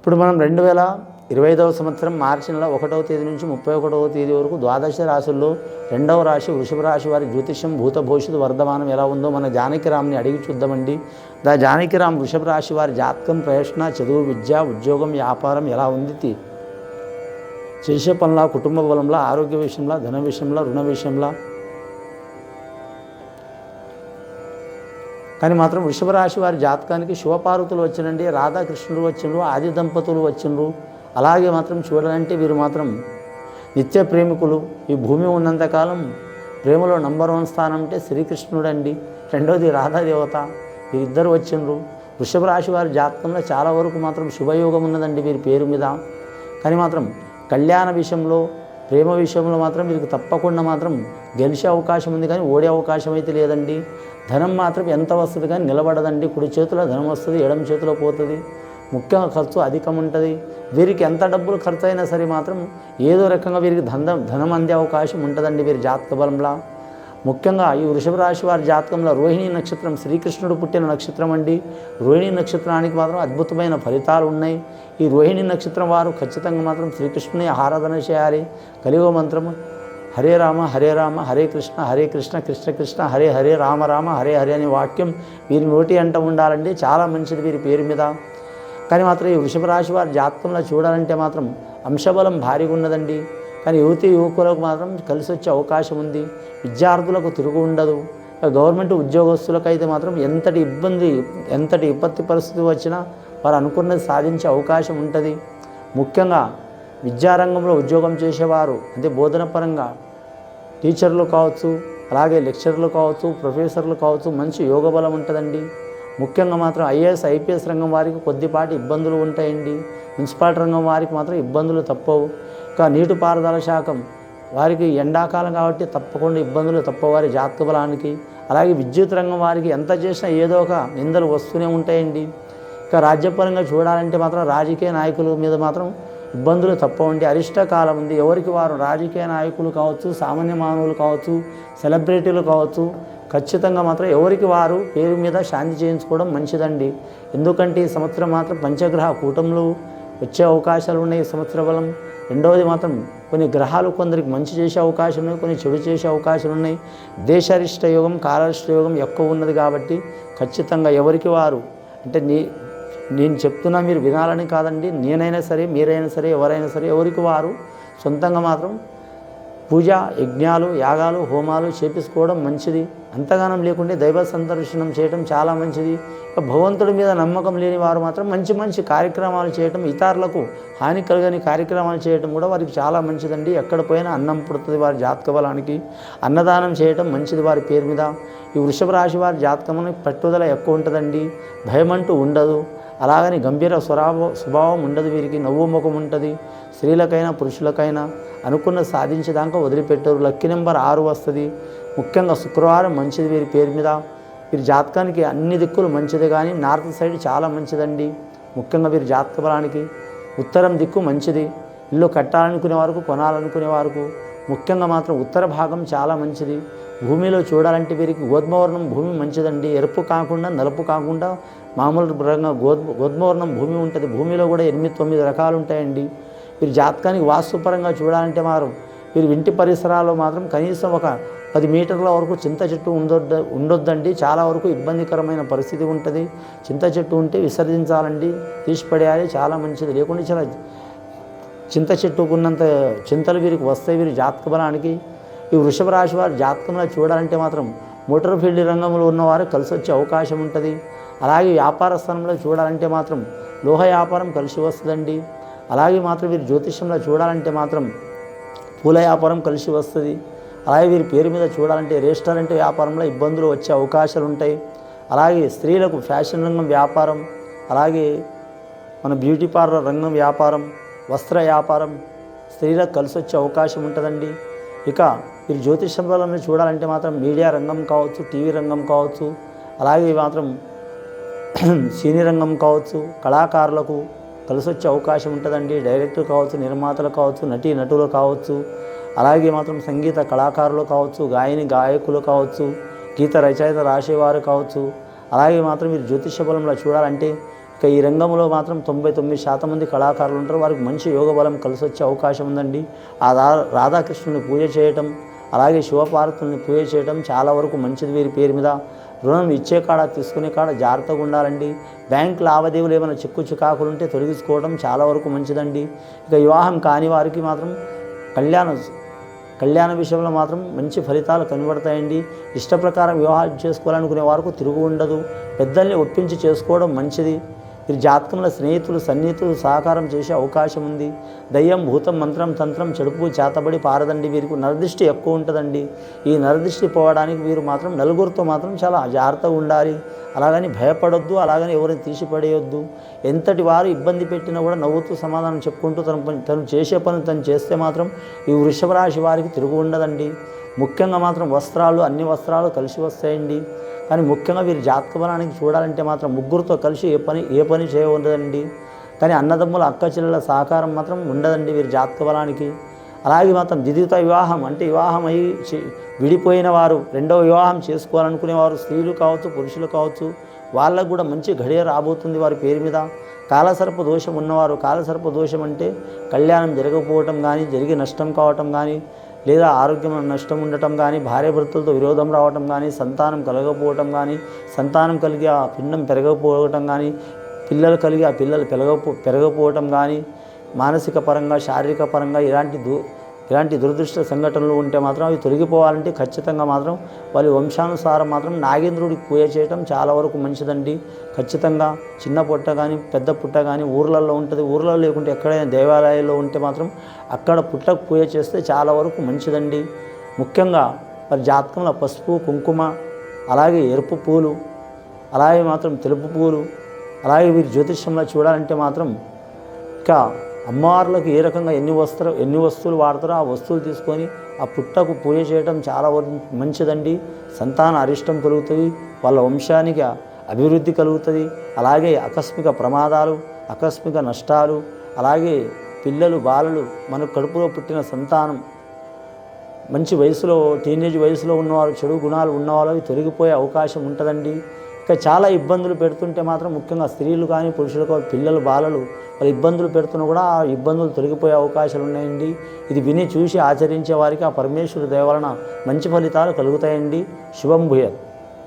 ఇప్పుడు మనం 2025వ సంవత్సరం మార్చి నెల 1వ తేదీ నుంచి 31వ తేదీ వరకు ద్వాదశ రాశుల్లో 2వ రాశి వృషభ రాశి వారి జ్యోతిష్యం భూత భవిష్యత్తు వర్ధమానం ఎలా ఉందో మన జానకిరామ్ని అడిగి చూద్దామండి. జానకిరామ్ వృషభ రాశి వారి జాతకం, ప్రయత్న, చదువు, విద్య, ఉద్యోగం, వ్యాపారం ఎలా ఉంది, చేసే పనుల, కుటుంబ బలంలో, ఆరోగ్య విషయంలో, ధన విషయంలో, రుణ విషయంలో. కానీ మాత్రం వృషభ రాశి వారి జాతకానికి శివపార్వతులు వచ్చినండి, రాధాకృష్ణులు వచ్చిండ్రు, ఆది దంపతులు వచ్చిండ్రు. అలాగే మాత్రం చూడాలంటే వీరు మాత్రం నిత్య ప్రేమికులు. ఈ భూమి ఉన్నంతకాలం ప్రేమలో నంబర్ 1 స్థానం అంటే శ్రీకృష్ణుడండి, రెండోది రాధాదేవత. వీరిద్దరు వచ్చిండ్రు. వృషభ రాశి వారి జాతకంలో చాలా వరకు మాత్రం శుభయోగం ఉన్నదండి వీరి పేరు మీద. కానీ మాత్రం కళ్యాణ విషయంలో, ప్రేమ విషయంలో మాత్రం వీరికి తప్పకుండా మాత్రం గెలిచే అవకాశం ఉంది, కానీ ఓడే అవకాశం అయితే లేదండి. ధనం మాత్రం ఎంత వస్తుంది కానీ నిలబడదండి. కుడి చేతిలో ధనం వస్తుంది, ఎడమ చేతిలో పోతుంది. ముఖ్యంగా ఖర్చు అధికం ఉంటుంది. వీరికి ఎంత డబ్బులు ఖర్చు అయినా సరే మాత్రం ఏదో రకంగా వీరికి ధనం అందే అవకాశం ఉంటుందండి వీరి జాతక బలంలో. ముఖ్యంగా ఈ వృషభ రాశి వారి జాతకంలో రోహిణి నక్షత్రం శ్రీకృష్ణుడు పుట్టిన నక్షత్రం అండి. రోహిణి నక్షత్రానికి మాత్రం అద్భుతమైన ఫలితాలు ఉన్నాయి. ఈ రోహిణి నక్షత్రం వారు ఖచ్చితంగా మాత్రం శ్రీకృష్ణుని ఆరాధన చేయాలి. కలియుగ మంత్రము హరే రామ హరే రామ హరే కృష్ణ కృష్ణ కృష్ణ హరే హరే రామ రామ హరే హరే అనే వాక్యం వీరి నోటి అంట ఉండాలండి. చాలా మంచిది వీరి పేరు మీద. కానీ మాత్రం ఈ వృషభ రాశి వారి జాతకంలో చూడాలంటే మాత్రం అంశబలం భారీగా ఉన్నదండి. కానీ యువతి యువకులకు మాత్రం కలిసి వచ్చే అవకాశం ఉంది. విద్యార్థులకు తిరుగు ఉండదు. గవర్నమెంట్ ఉద్యోగస్తులకైతే మాత్రం ఎంతటి విపత్తి పరిస్థితి వచ్చినా వారు అనుకున్నది సాధించే అవకాశం ఉంటుంది. ముఖ్యంగా విద్యారంగంలో ఉద్యోగం చేసేవారు, అంటే బోధన పరంగా టీచర్లు కావచ్చు, అలాగే లెక్చరర్లు కావచ్చు, ప్రొఫెసర్లు కావచ్చు, మంచి యోగ బలం ఉంటుందండి. ముఖ్యంగా మాత్రం ఐఏఎస్ ఐపీఎస్ రంగం వారికి కొద్దిపాటి ఇబ్బందులు ఉంటాయండి. మున్సిపాలిటీ రంగం వారికి మాత్రం ఇబ్బందులు తప్పవు. ఇంకా నీటిపారుదల శాఖం వారికి ఎండాకాలం కాబట్టి తప్పకుండా ఇబ్బందులు తప్పవు వారి జాతక బలానికి. అలాగే విద్యుత్ రంగం వారికి ఎంత చేసినా ఏదో ఒక నిందలు వస్తూనే ఉంటాయండి. ఇక రాజ్యపరంగా చూడాలంటే మాత్రం రాజకీయ నాయకుల మీద మాత్రం ఇబ్బందులు తప్పవండి. అరిష్టకాలం ఉంది. ఎవరికి వారు రాజకీయ నాయకులు కావచ్చు, సామాన్య మానవులు కావచ్చు, సెలబ్రిటీలు కావచ్చు, ఖచ్చితంగా మాత్రం ఎవరికి వారు పేరు మీద శాంతి చేయించుకోవడం మంచిదండి. ఎందుకంటే ఈ సంవత్సరం మాత్రం పంచగ్రహ కూటములు వచ్చే అవకాశాలు ఉన్నాయి ఈ సంవత్సర బలం. రెండవది మాత్రం కొన్ని గ్రహాలు కొందరికి మంచి చేసే అవకాశం ఉన్నాయి, కొన్ని చెడు చేసే అవకాశాలు ఉన్నాయి. దేశారిష్ట యోగం, కాలారిష్ట యోగం ఎక్కువ ఉన్నది కాబట్టి ఖచ్చితంగా ఎవరికి వారు, అంటే నేను చెప్తున్నా మీరు వినాలని కాదండి, నేనైనా సరే మీరైనా సరే ఎవరైనా సరే ఎవరికి వారు సొంతంగా మాత్రం పూజ, యజ్ఞాలు, యాగాలు, హోమాలు చేపించుకోవడం మంచిది. అంతగానం లేకుంటే దైవ సందర్శనం చేయడం చాలా మంచిది. భగవంతుడి మీద నమ్మకం లేని వారు మాత్రం మంచి కార్యక్రమాలు చేయటం, ఇతరులకు హాని కలగని కార్యక్రమాలు చేయటం కూడా వారికి చాలా మంచిదండి. ఎక్కడ పోయినా అన్నం పుడుతుంది వారి జాతక బలానికి. అన్నదానం చేయటం మంచిది వారి పేరు మీద. ఈ వృషభ రాశి వారి జాతకంలో పట్టుదల ఎక్కువ ఉంటుందండి, భయం అంటూ ఉండదు. అలాగని గంభీర స్వభావం ఉండదు వీరికి, నవ్వు ముఖం ఉంటుంది. స్త్రీలకైనా పురుషులకైనా అనుకున్న సాధించేదాకా వదిలిపెట్టరు. లక్కీ నెంబర్ 6 వస్తుంది. ముఖ్యంగా శుక్రవారం మంచిది వీరి పేరు మీద. వీరి జాతకానికి అన్ని దిక్కులు మంచిది, కానీ నార్త్ సైడ్ చాలా మంచిదండి. ముఖ్యంగా వీరి జాతక బలానికి ఉత్తరం దిక్కు మంచిది. ఇల్లు కట్టాలనుకునే వారికి, కొనాలనుకునే వారికి ముఖ్యంగా మాత్రం ఉత్తర భాగం చాలా మంచిది. భూమిలో చూడాలంటే వీరికి గోధుమవర్ణం భూమి మంచిదండి. ఎరుపు కాకుండా, నలుపు కాకుండా మామూలు రంగా గోధుమవర్ణం భూమి ఉంటుంది. భూమిలో కూడా 8-9 రకాలు ఉంటాయండి. వీరి జాతకానికి వాస్తుపరంగా చూడాలంటే మాత్రం వీరి ఇంటి పరిసరాల్లో మాత్రం కనీసం ఒక 10 మీటర్ల వరకు చింత చెట్టు ఉండొద్దండి. చాలా వరకు ఇబ్బందికరమైన పరిస్థితి ఉంటుంది. చింత చెట్టు ఉంటే విసర్జించాలండి, తీసిపడేయాలి, చాలా మంచిది. లేకుంటే చాలా చింత చెట్టుకున్నంత చింతలు వీరికి వస్తాయి వీరి జాతక బలానికి. ఈ వృషభ రాశి వారి జాతకంలో చూడాలంటే మాత్రం మోటార్ ఫీల్డ్ రంగంలో ఉన్నవారు కలిసి వచ్చే అవకాశం ఉంటుంది. అలాగే వ్యాపార స్థానంలో చూడాలంటే మాత్రం లోహ వ్యాపారం కలిసి వస్తుందండి. అలాగే మాత్రం వీరి జ్యోతిష్యంలో చూడాలంటే మాత్రం పూల వ్యాపారం కలిసి వస్తుంది. అలాగే వీరి పేరు మీద చూడాలంటే రెస్టారెంట్ వ్యాపారంలో ఇబ్బందులు వచ్చే అవకాశాలు ఉంటాయి. అలాగే స్త్రీలకు ఫ్యాషన్ రంగం వ్యాపారం, అలాగే మన బ్యూటీ పార్లర్ రంగం వ్యాపారం, వస్త్ర వ్యాపారం స్త్రీలకు కలిసి వచ్చే అవకాశం ఉంటుందండి. ఇక వీరి జ్యోతిష్యం బలంలో చూడాలంటే మాత్రం మీడియా రంగం కావచ్చు, టీవీ రంగం కావచ్చు, అలాగే మాత్రం సినీ రంగం కావచ్చు, కళాకారులకు కలిసి వచ్చే అవకాశం ఉంటుందండి. డైరెక్టర్ కావచ్చు, నిర్మాతలు కావచ్చు, నటులు కావచ్చు, అలాగే మాత్రం సంగీత కళాకారులు కావచ్చు, గాయకులు కావచ్చు, గీత రచయిత రాసేవారు కావచ్చు. అలాగే మాత్రం మీరు జ్యోతిష బలంలో చూడాలంటే ఇక ఈ రంగంలో మాత్రం 99% మంది కళాకారులు ఉంటారు. వారికి మంచి యోగ బలం కలిసి వచ్చే అవకాశం ఉందండి. ఆ రాధాకృష్ణుని పూజ చేయటం, అలాగే శివపార్వతుల్ని పూజ చేయటం చాలా వరకు మంచిది. వీరి పేరు మీద రుణం ఇచ్చే కాడ తీసుకునే కాడ జాగ్రత్తగా ఉండాలండి. బ్యాంక్ లావాదేవీలు ఏమైనా చిక్కు చికాకులు ఉంటే తొలగించుకోవడం చాలా వరకు మంచిదండి. ఇక వివాహం కాని వారికి మాత్రం కళ్యాణ విషయంలో మాత్రం మంచి ఫలితాలు కనబడతాయండి. ఇష్ట ప్రకారం వివాహాలు చేసుకోవాలనుకునే వారికి తిరుగు ఉండదు. పెద్దల్ని ఒప్పించి చేసుకోవడం మంచిది. వీరి జాతకంలో స్నేహితులు సన్నిహితులు సహకారం చేసే అవకాశం ఉంది. దయ్యం భూతం మంత్రం తంత్రం చెడుపు చేతబడి పారదండి. వీరికి నరదృష్టి ఎక్కువ ఉంటుందండి. ఈ నరదృష్టి పోవడానికి వీరు మాత్రం నలుగురితో మాత్రం చాలా జాగ్రత్తగా ఉండాలి. అలాగని భయపడొద్దు, అలాగని ఎవరిని తీసిపడేయొద్దు. ఎంతటి వారు ఇబ్బంది పెట్టినా కూడా నవ్వుతూ సమాధానం చెప్పుకుంటూ తను చేసే పని తను చేస్తే మాత్రం ఈ వృషభ రాశి వారికి తిరుగు ఉండదండి. ముఖ్యంగా మాత్రం వస్త్రాలు, అన్ని వస్త్రాలు కలిసి వస్తాయండి. కానీ ముఖ్యంగా వీరి జాతక బలానికి చూడాలంటే మాత్రం ముగ్గురితో కలిసి ఏ పని చేయవద్దండి. కానీ అన్నదమ్ముల అక్క చెల్లెల సహకారం మాత్రం ఉండదండి వీరి జాతక బలానికి. అలాగే మాత్రం ద్వితీయ వివాహం అంటే వివాహం అయి విడిపోయిన వారు రెండవ వివాహం చేసుకోవాలనుకునేవారు స్త్రీలు కావచ్చు పురుషులు కావచ్చు, వాళ్ళకు కూడా మంచి గడియ రాబోతుంది వారి పేరు మీద. కాలసర్ప దోషం ఉన్నవారు, కాలసర్ప దోషం అంటే కళ్యాణం జరగకపోవటం కానీ, జరిగి నష్టం కావటం కానీ, లేదా ఆరోగ్యం నష్టం ఉండటం కానీ, భార్యాభర్తలతో విరోధం రావటం కానీ, సంతానం కలగకపోవటం కానీ, సంతానం కలిగి ఆ పిండం పెరగకపోవటం కానీ, పిల్లలు కలిగి ఆ పిల్లలు పెరగకపోవటం కానీ, మానసిక పరంగా శారీరక పరంగా ఇలాంటి దురదృష్ట సంఘటనలు ఉంటే మాత్రం అవి తొలగిపోవాలంటే ఖచ్చితంగా మాత్రం వాళ్ళ వంశానుసారం మాత్రం నాగేంద్రుడికి పూజ చేయటం చాలా వరకు మంచిదండి. ఖచ్చితంగా చిన్న పుట్ట కానీ పెద్ద పుట్ట కానీ ఊర్లలో ఉంటుంది. ఊర్లలో లేకుంటే ఎక్కడైనా దేవాలయాల్లో ఉంటే మాత్రం అక్కడ పుట్టకు పూజ చేస్తే చాలా వరకు మంచిదండి. ముఖ్యంగా వారి జాతకంలో పసుపు కుంకుమ, అలాగే ఎరుపు పూలు, అలాగే మాత్రం తెలుపు పూలు, అలాగే వీరి జ్యోతిష్యంలో చూడాలంటే మాత్రం ఇక అమ్మవార్లకు ఏ రకంగా ఎన్ని వస్తువులు వాడతారో ఆ వస్తువులు తీసుకొని ఆ పుట్టకు పూజ చేయడం చాలా మంచిదండి. సంతాన అరిష్టం కలుగుతుంది, వాళ్ళ వంశానికి అభివృద్ధి కలుగుతుంది. అలాగే ఆకస్మిక ప్రమాదాలు, ఆకస్మిక నష్టాలు, అలాగే పిల్లలు బాలలు మన కడుపులో పుట్టిన సంతానం మంచి వయసులో టీనేజ్ వయసులో ఉన్నవారు, చెడు గుణాలు ఉన్నవాళ్ళు అవి తొలగిపోయే అవకాశం ఉంటుందండి. ఇక చాలా ఇబ్బందులు పెడుతుంటే మాత్రం ముఖ్యంగా స్త్రీలు కానీ పురుషులు కానీ పిల్లలు బాలలు వాళ్ళు ఇబ్బందులు పెడుతున్నా కూడా ఆ ఇబ్బందులు తొలగిపోయే అవకాశాలు ఉన్నాయండి. ఇది విని చూసి ఆచరించే వారికి ఆ పరమేశ్వరుడి దయ వలన మంచి ఫలితాలు కలుగుతాయండి. శుభం భూయాత్.